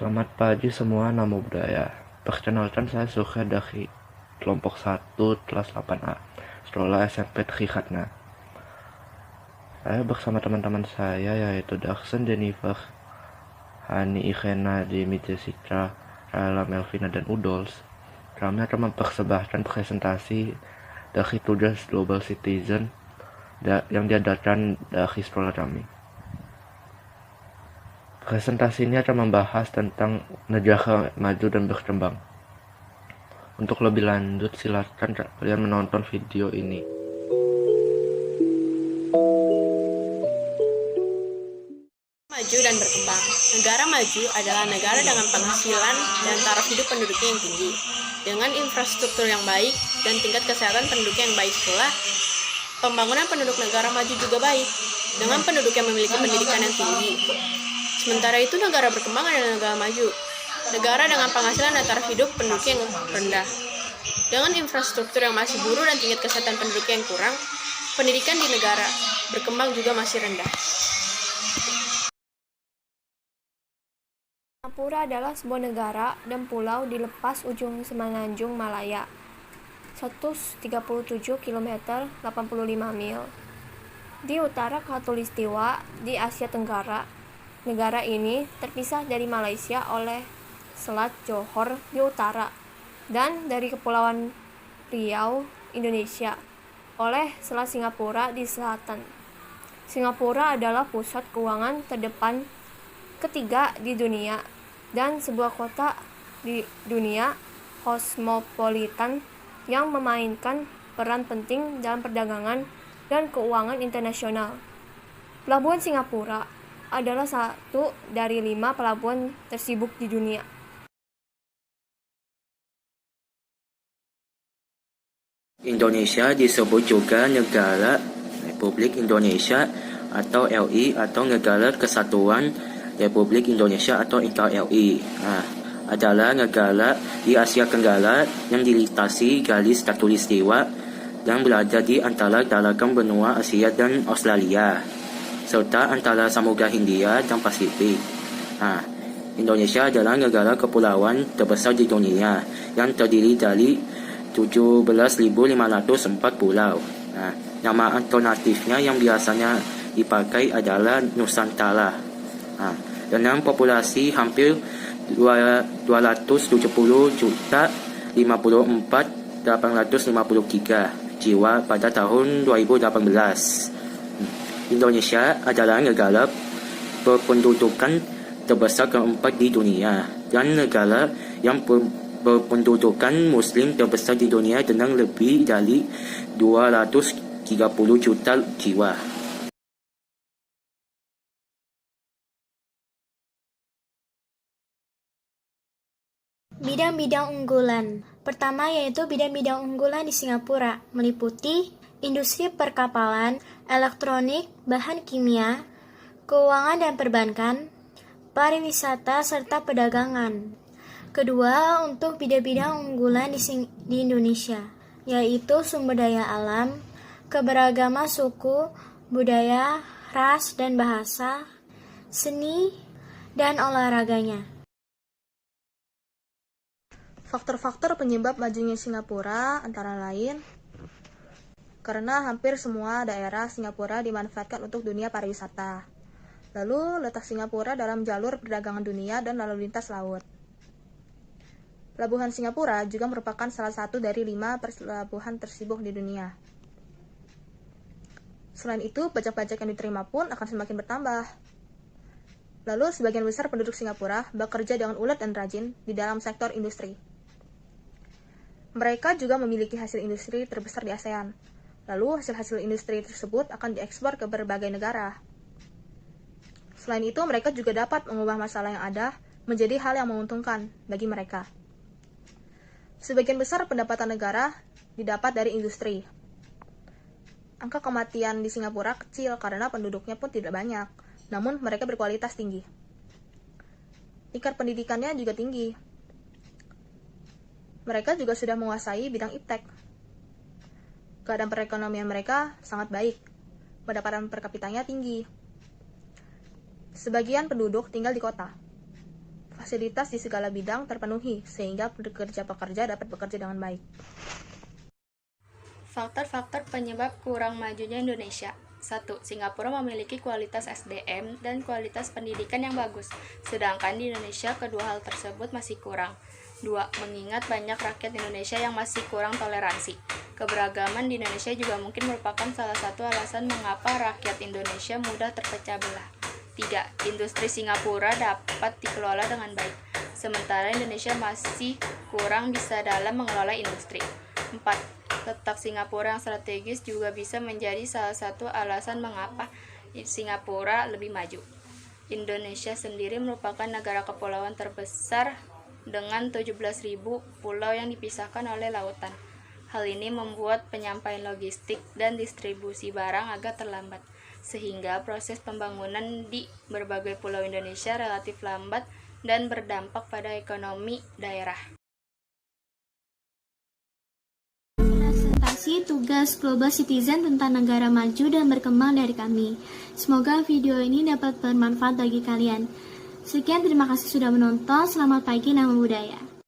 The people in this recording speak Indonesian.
Selamat pagi semua, namo budaya. Perkenalkan, saya Suka dari kelompok 1 kelas 8A sekolah SMP Trikhatna. Saya bersama teman-teman saya yaitu Darsen, Jennifer, Hani, Ikhena, Dimi, Jessica, Rala, Melvina, dan Udols. Kami akan mempersembahkan presentasi dari tugas Global Citizen yang diadakan dari sekolah kami. Presentasi ini akan membahas tentang negara maju dan berkembang. Untuk lebih lanjut, silakan kalian menonton video ini. Maju dan berkembang. Negara maju adalah negara dengan penghasilan dan taraf hidup penduduknya yang tinggi, dengan infrastruktur yang baik dan tingkat kesehatan penduduknya yang baik pula. Pembangunan penduduk negara maju juga baik, dengan penduduk yang memiliki pendidikan yang tinggi. Sementara itu, negara berkembang adalah negara maju, negara dengan penghasilan dan taraf hidup penduduknya yang rendah. Dengan infrastruktur yang masih buruk dan tingkat kesehatan penduduknya yang kurang, pendidikan di negara berkembang juga masih rendah. Singapura adalah sebuah negara dan pulau di lepas ujung Semenanjung Malaya, 137 km 85 mil. Di utara Khatulistiwa di Asia Tenggara, negara ini terpisah dari Malaysia oleh Selat Johor di utara dan dari Kepulauan Riau, Indonesia, oleh Selat Singapura di selatan. Singapura adalah pusat keuangan terdepan ketiga di dunia dan sebuah kota di dunia kosmopolitan yang memainkan peran penting dalam perdagangan dan keuangan internasional. Pelabuhan Singapura adalah satu dari 5 pelabuhan tersibuk di dunia. Indonesia disebut juga Negara Republik Indonesia atau RI atau Negara Kesatuan Republik Indonesia atau NKRI. Adalah negara di Asia Tenggara yang dilintasi garis khatulistiwa yang berada di antara dalagan benua Asia dan Australia, serta antara Samudra Hindia dan Pasifik. Indonesia adalah negara kepulauan terbesar di dunia yang terdiri dari 17.504 pulau. Nama alternatifnya yang biasanya dipakai adalah Nusantara. Dengan populasi hampir 270.054.853 jiwa pada tahun 2018. Indonesia adalah negara berpendudukan terbesar keempat di dunia dan negara yang berpendudukan Muslim terbesar di dunia dengan lebih dari 230 juta jiwa. Bidang-bidang unggulan. Pertama yaitu bidang-bidang unggulan di Singapura, meliputi industri perkapalan, elektronik, bahan kimia, keuangan dan perbankan, pariwisata, serta perdagangan. Kedua, untuk bidang-bidang unggulan di Indonesia, yaitu sumber daya alam, keberagaman suku, budaya, ras dan bahasa, seni, dan olahraganya. Faktor-faktor penyebab majunya Singapura antara lain karena hampir semua daerah Singapura dimanfaatkan untuk dunia pariwisata. Lalu, letak Singapura dalam jalur perdagangan dunia dan lalu lintas laut. Pelabuhan Singapura juga merupakan salah satu dari 5 pelabuhan tersibuk di dunia. Selain itu, pajak-pajak yang diterima pun akan semakin bertambah. Lalu, sebagian besar penduduk Singapura bekerja dengan ulet dan rajin di dalam sektor industri. Mereka juga memiliki hasil industri terbesar di ASEAN. Lalu, hasil-hasil industri tersebut akan diekspor ke berbagai negara. Selain itu, mereka juga dapat mengubah masalah yang ada menjadi hal yang menguntungkan bagi mereka. Sebagian besar pendapatan negara didapat dari industri. Angka kematian di Singapura kecil karena penduduknya pun tidak banyak, namun mereka berkualitas tinggi. Tingkat pendidikannya juga tinggi. Mereka juga sudah menguasai bidang iptek. Keadaan perekonomian mereka sangat baik. Pendapatan per kapitanya tinggi. Sebagian penduduk tinggal di kota. fasilitas di segala bidang terpenuhi, sehingga pekerja-pekerja dapat bekerja dengan baik. Faktor-faktor penyebab kurang majunya Indonesia. 1. Singapura memiliki kualitas SDM dan kualitas pendidikan yang bagus, sedangkan di Indonesia kedua hal tersebut masih kurang. 2. Mengingat banyak rakyat Indonesia yang masih kurang toleransi. Keberagaman di Indonesia juga mungkin merupakan salah satu alasan mengapa rakyat Indonesia mudah terpecah belah. 3. Industri Singapura dapat dikelola dengan baik, sementara Indonesia masih kurang bisa dalam mengelola industri. 4. Letak Singapura yang strategis juga bisa menjadi salah satu alasan mengapa Singapura lebih maju. Indonesia sendiri merupakan negara kepulauan terbesar dengan 17.000 pulau yang dipisahkan oleh lautan. Hal ini membuat penyampaian logistik dan distribusi barang agak terlambat, sehingga proses pembangunan di berbagai pulau Indonesia relatif lambat dan berdampak pada ekonomi daerah. Presentasi tugas Global Citizen tentang negara maju dan berkembang dari kami. Semoga video ini dapat bermanfaat bagi kalian. Sekian, terima kasih sudah menonton. Selamat pagi, Nama Budaya.